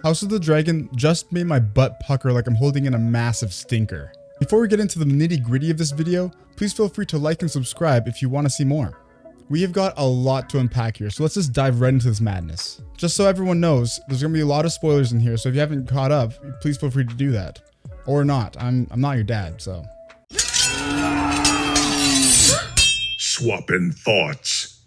House of the Dragon just made my butt pucker like I'm holding in a massive stinker. Before we get into the nitty gritty of this video, please feel free to like and subscribe if you want to see more. We have got a lot to unpack here, so let's just dive right into this madness. Just so everyone knows, there's going to be a lot of spoilers in here, so if you haven't caught up, please feel free to do that. Or not, I'm not your dad, so. Swappin' thoughts.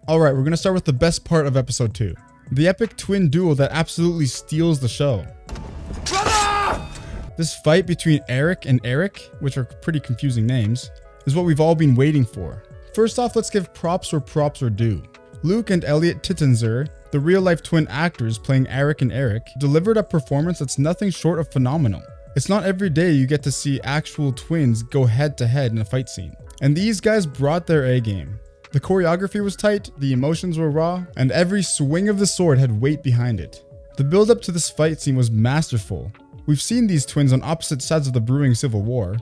Alright, we're going to start with the best part of episode 2. The epic twin duel that absolutely steals the show. Brother! This fight between Eric and Eric, which are pretty confusing names, is what we've all been waiting for. First off, let's give props where props are due. Luke and Elliot Tittenzer, the real-life twin actors playing Eric and Eric, delivered a performance that's nothing short of phenomenal. It's not every day you get to see actual twins go head-to-head in a fight scene. And these guys brought their A-game. The choreography was tight, the emotions were raw, and every swing of the sword had weight behind it. The build-up to this fight scene was masterful. We've seen these twins on opposite sides of the brewing civil war,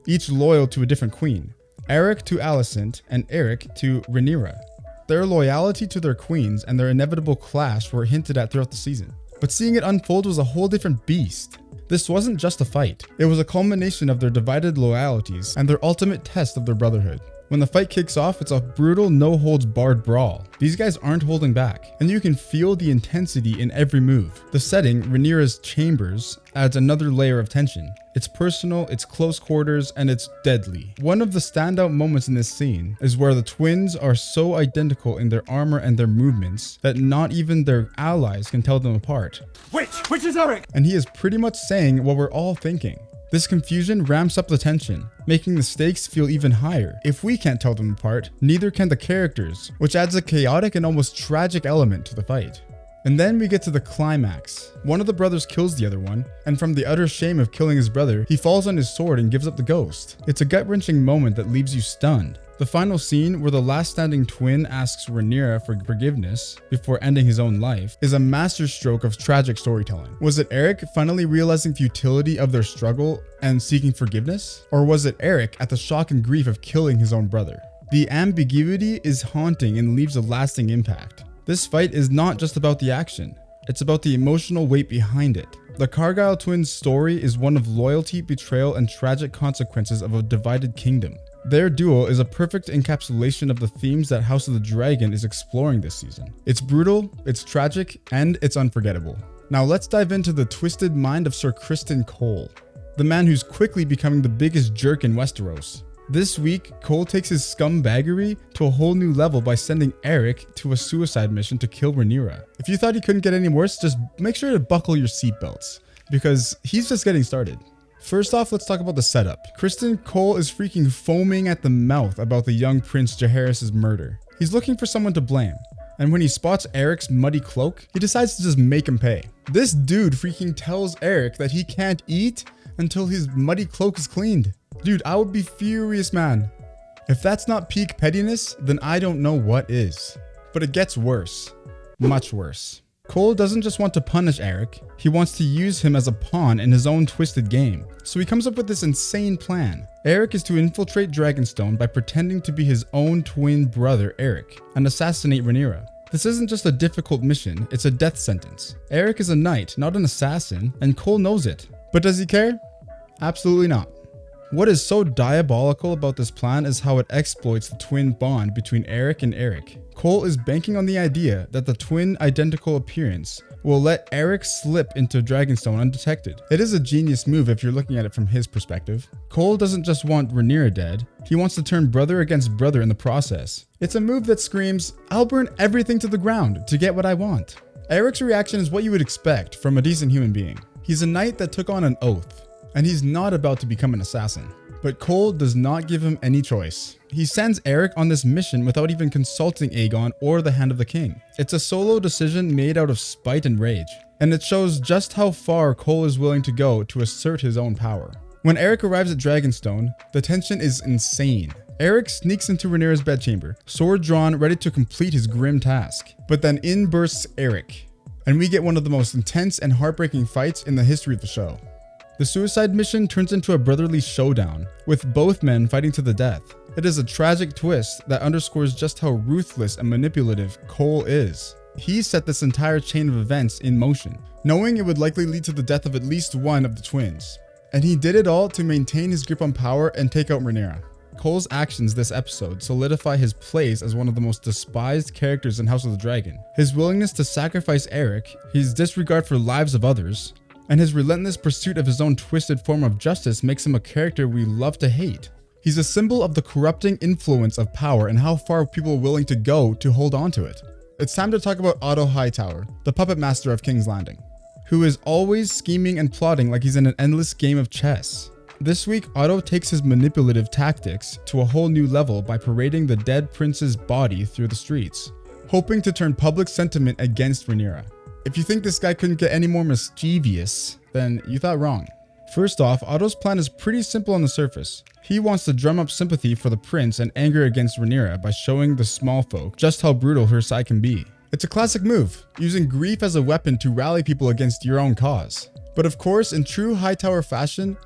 each loyal to a different queen. Eric to Alicent and Eric to Rhaenyra. Their loyalty to their queens and their inevitable clash were hinted at throughout the season. But seeing it unfold was a whole different beast. This wasn't just a fight. It was a culmination of their divided loyalties and their ultimate test of their brotherhood. When the fight kicks off, it's a brutal, no-holds-barred brawl. These guys aren't holding back, and you can feel the intensity in every move. The setting, Rhaenyra's chambers, adds another layer of tension. It's personal, it's close quarters, and it's deadly. One of the standout moments in this scene is where the twins are so identical in their armor and their movements that not even their allies can tell them apart. Which is Eric? And he is pretty much saying what we're all thinking. This confusion ramps up the tension, making the stakes feel even higher. If we can't tell them apart, neither can the characters, which adds a chaotic and almost tragic element to the fight. And then we get to the climax. One of the brothers kills the other one, and from the utter shame of killing his brother, he falls on his sword and gives up the ghost. It's a gut-wrenching moment that leaves you stunned. The final scene, where the last standing twin asks Rhaenyra for forgiveness before ending his own life, is a masterstroke of tragic storytelling. Was it Eric finally realizing futility of their struggle and seeking forgiveness? Or was it Eric at the shock and grief of killing his own brother? The ambiguity is haunting and leaves a lasting impact. This fight is not just about the action, it's about the emotional weight behind it. The Cargyle twins' story is one of loyalty, betrayal, and tragic consequences of a divided kingdom. Their duel is a perfect encapsulation of the themes that House of the Dragon is exploring this season. It's brutal, it's tragic, and it's unforgettable. Now let's dive into the twisted mind of Sir Criston Cole, the man who's quickly becoming the biggest jerk in Westeros. This week, Cole takes his scumbaggery to a whole new level by sending Eric to a suicide mission to kill Rhaenyra. If you thought he couldn't get any worse, just make sure to buckle your seatbelts, because he's just getting started. First off, let's talk about the setup. Criston Cole is freaking foaming at the mouth about the young Prince Jaehaerys' murder. He's looking for someone to blame, and when he spots Eric's muddy cloak, he decides to just make him pay. This dude freaking tells Eric that he can't eat until his muddy cloak is cleaned. Dude, I would be furious, man. If that's not peak pettiness, then I don't know what is. But it gets worse. Much worse. Cole doesn't just want to punish Eric, he wants to use him as a pawn in his own twisted game. So he comes up with this insane plan. Eric is to infiltrate Dragonstone by pretending to be his own twin brother Eric and assassinate Rhaenyra. This isn't just a difficult mission, it's a death sentence. Eric is a knight, not an assassin, and Cole knows it. But does he care? Absolutely not. What is so diabolical about this plan is how it exploits the twin bond between Eric and Eric. Cole is banking on the idea that the twin identical appearance will let Eric slip into Dragonstone undetected. It is a genius move if you're looking at it from his perspective. Cole doesn't just want Rhaenyra dead, he wants to turn brother against brother in the process. It's a move that screams, I'll burn everything to the ground to get what I want. Eric's reaction is what you would expect from a decent human being. He's a knight that took on an oath, and he's not about to become an assassin. But Cole does not give him any choice. He sends Eric on this mission without even consulting Aegon or the Hand of the King. It's a solo decision made out of spite and rage, and it shows just how far Cole is willing to go to assert his own power. When Eric arrives at Dragonstone, the tension is insane. Eric sneaks into Rhaenyra's bedchamber, sword drawn, ready to complete his grim task. But then in bursts Eric, and we get one of the most intense and heartbreaking fights in the history of the show. The suicide mission turns into a brotherly showdown, with both men fighting to the death. It is a tragic twist that underscores just how ruthless and manipulative Cole is. He set this entire chain of events in motion, knowing it would likely lead to the death of at least one of the twins. And he did it all to maintain his grip on power and take out Rhaenyra. Cole's actions this episode solidify his place as one of the most despised characters in House of the Dragon. His willingness to sacrifice Eric, his disregard for lives of others, and his relentless pursuit of his own twisted form of justice makes him a character we love to hate. He's a symbol of the corrupting influence of power and how far people are willing to go to hold on to it. It's time to talk about Otto Hightower, the puppet master of King's Landing, who is always scheming and plotting like he's in an endless game of chess. This week, Otto takes his manipulative tactics to a whole new level by parading the dead prince's body through the streets, hoping to turn public sentiment against Rhaenyra. If you think this guy couldn't get any more mischievous, then you thought wrong. First off, Otto's plan is pretty simple on the surface. He wants to drum up sympathy for the prince and anger against Rhaenyra by showing the small folk just how brutal her side can be. It's a classic move, using grief as a weapon to rally people against your own cause. But of course, in true Hightower fashion,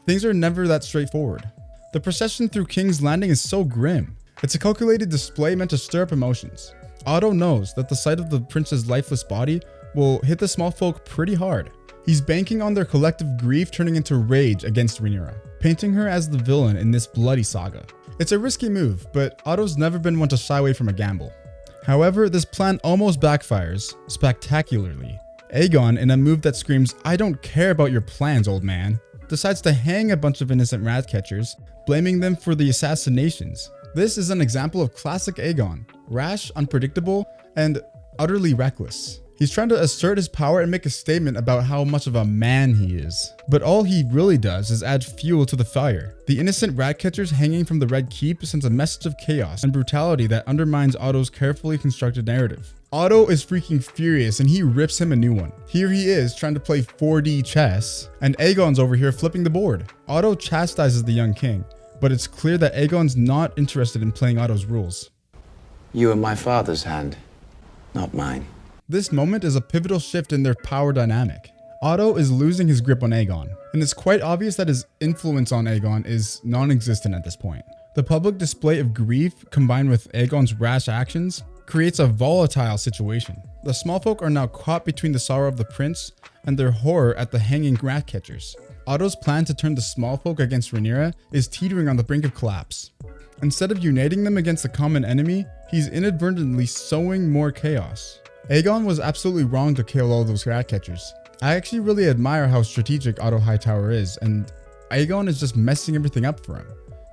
things are never that straightforward. The procession through King's Landing is so grim. It's a calculated display meant to stir up emotions. Otto knows that the sight of the prince's lifeless body will hit the small folk pretty hard. He's banking on their collective grief turning into rage against Rhaenyra, painting her as the villain in this bloody saga. It's a risky move, but Otto's never been one to shy away from a gamble. However, this plan almost backfires spectacularly. Aegon, in a move that screams, "I don't care about your plans, old man," decides to hang a bunch of innocent rat catchers, blaming them for the assassinations. This is an example of classic Aegon, rash, unpredictable, and utterly reckless. He's trying to assert his power and make a statement about how much of a man he is. But all he really does is add fuel to the fire. The innocent rat catchers hanging from the Red Keep sends a message of chaos and brutality that undermines Otto's carefully constructed narrative. Otto is freaking furious and he rips him a new one. Here he is trying to play 4D chess, and Aegon's over here flipping the board. Otto chastises the young king, but it's clear that Aegon's not interested in playing Otto's rules. You are my father's hand, not mine. This moment is a pivotal shift in their power dynamic. Otto is losing his grip on Aegon, and it's quite obvious that his influence on Aegon is non-existent at this point. The public display of grief combined with Aegon's rash actions creates a volatile situation. The small folk are now caught between the sorrow of the prince and their horror at the hanging rat catchers. Otto's plan to turn the small folk against Rhaenyra is teetering on the brink of collapse. Instead of uniting them against the common enemy, he's inadvertently sowing more chaos. Aegon was absolutely wrong to kill all those rat catchers. I actually really admire how strategic Otto Hightower is, and Aegon is just messing everything up for him.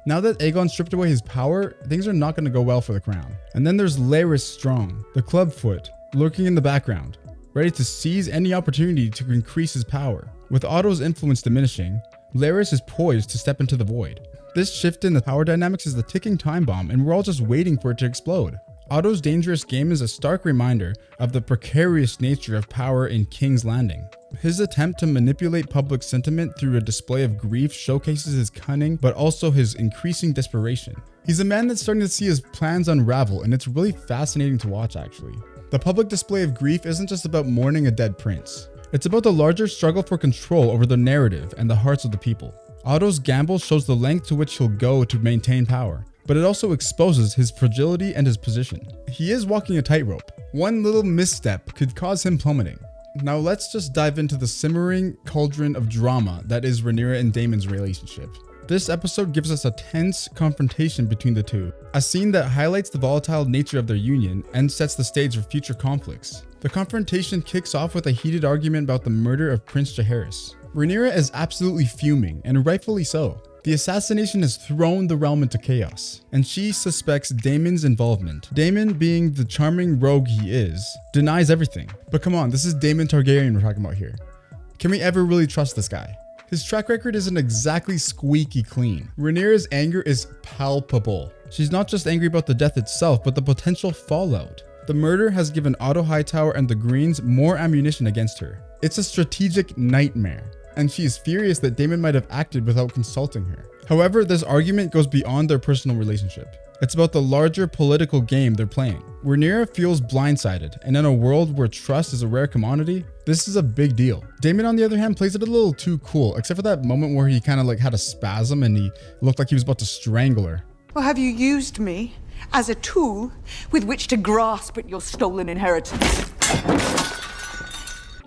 Now that Aegon stripped away his power, things are not going to go well for the crown. And then there's Larys Strong, the clubfoot, lurking in the background, ready to seize any opportunity to increase his power. With Otto's influence diminishing, Larys is poised to step into the void. This shift in the power dynamics is the ticking time bomb, and we're all just waiting for it to explode. Otto's dangerous game is a stark reminder of the precarious nature of power in King's Landing. His attempt to manipulate public sentiment through a display of grief showcases his cunning, but also his increasing desperation. He's a man that's starting to see his plans unravel, and it's really fascinating to watch actually. The public display of grief isn't just about mourning a dead prince. It's about the larger struggle for control over the narrative and the hearts of the people. Otto's gamble shows the length to which he'll go to maintain power, but it also exposes his fragility and his position. He is walking a tightrope. One little misstep could cause him plummeting. Now let's just dive into the simmering cauldron of drama that is Rhaenyra and Daemon's relationship. This episode gives us a tense confrontation between the two, a scene that highlights the volatile nature of their union and sets the stage for future conflicts. The confrontation kicks off with a heated argument about the murder of Prince Jaehaerys. Rhaenyra is absolutely fuming, and rightfully so. The assassination has thrown the realm into chaos, and she suspects Daemon's involvement. Daemon, being the charming rogue he is, denies everything. But come on, this is Daemon Targaryen we're talking about here. Can we ever really trust this guy? His track record isn't exactly squeaky clean. Rhaenyra's anger is palpable. She's not just angry about the death itself, but the potential fallout. The murder has given Otto Hightower and the Greens more ammunition against her. It's a strategic nightmare, and she is furious that Daemon might have acted without consulting her. However, this argument goes beyond their personal relationship. It's about the larger political game they're playing. Rhaenyra feels blindsided, and in a world where trust is a rare commodity, this is a big deal. Daemon, on the other hand, plays it a little too cool, except for that moment where he kind of like had a spasm and he looked like he was about to strangle her. Well, have you used me as a tool with which to grasp at your stolen inheritance.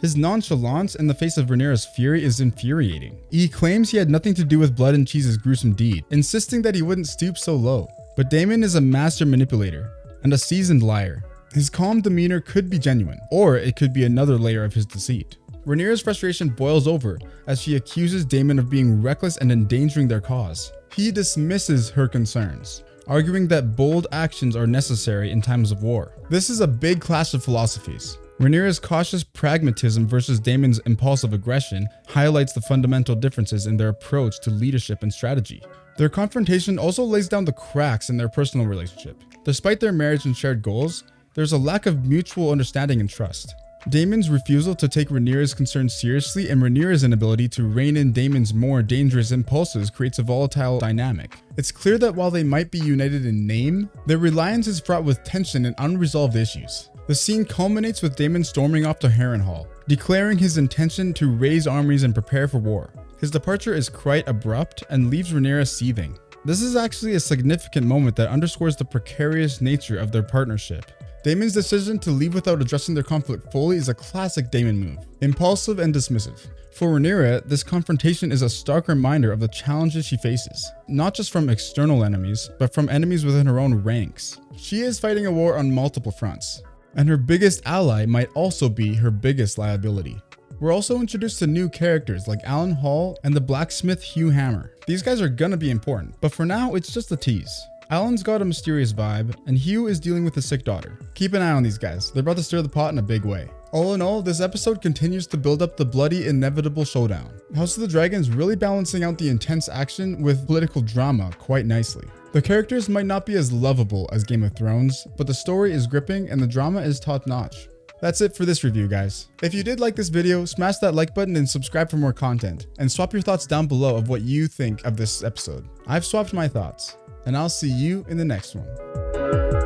His nonchalance in the face of Rhaenyra's fury is infuriating. He claims he had nothing to do with Blood and Cheese's gruesome deed, insisting that he wouldn't stoop so low. But Daemon is a master manipulator and a seasoned liar. His calm demeanor could be genuine, or it could be another layer of his deceit. Rhaenyra's frustration boils over as she accuses Daemon of being reckless and endangering their cause. He dismisses her concerns, arguing that bold actions are necessary in times of war. This is a big clash of philosophies. Rhaenyra's cautious pragmatism versus Daemon's impulsive aggression highlights the fundamental differences in their approach to leadership and strategy. Their confrontation also lays down the cracks in their personal relationship. Despite their marriage and shared goals, there's a lack of mutual understanding and trust. Daemon's refusal to take Rhaenyra's concerns seriously and Rhaenyra's inability to rein in Daemon's more dangerous impulses creates a volatile dynamic. It's clear that while they might be united in name, their reliance is fraught with tension and unresolved issues. The scene culminates with Daemon storming off to Harrenhal, declaring his intention to raise armies and prepare for war. His departure is quite abrupt and leaves Rhaenyra seething. This is actually a significant moment that underscores the precarious nature of their partnership. Daemon's decision to leave without addressing their conflict fully is a classic Daemon move, impulsive and dismissive. For Rhaenyra, this confrontation is a stark reminder of the challenges she faces, not just from external enemies, but from enemies within her own ranks. She is fighting a war on multiple fronts, and her biggest ally might also be her biggest liability. We're also introduced to new characters like Alyn Hall and the blacksmith Hugh Hammer. These guys are gonna be important, but for now it's just a tease. Alyn's got a mysterious vibe, and Hugh is dealing with a sick daughter. Keep an eye on these guys, they're about to stir the pot in a big way. All in all, this episode continues to build up the bloody, inevitable showdown. House of the Dragon is really balancing out the intense action with political drama quite nicely. The characters might not be as lovable as Game of Thrones, but the story is gripping and the drama is top-notch. That's it for this review, guys. If you did like this video, smash that like button and subscribe for more content, and swap your thoughts down below of what you think of this episode. I've swapped my thoughts, and I'll see you in the next one.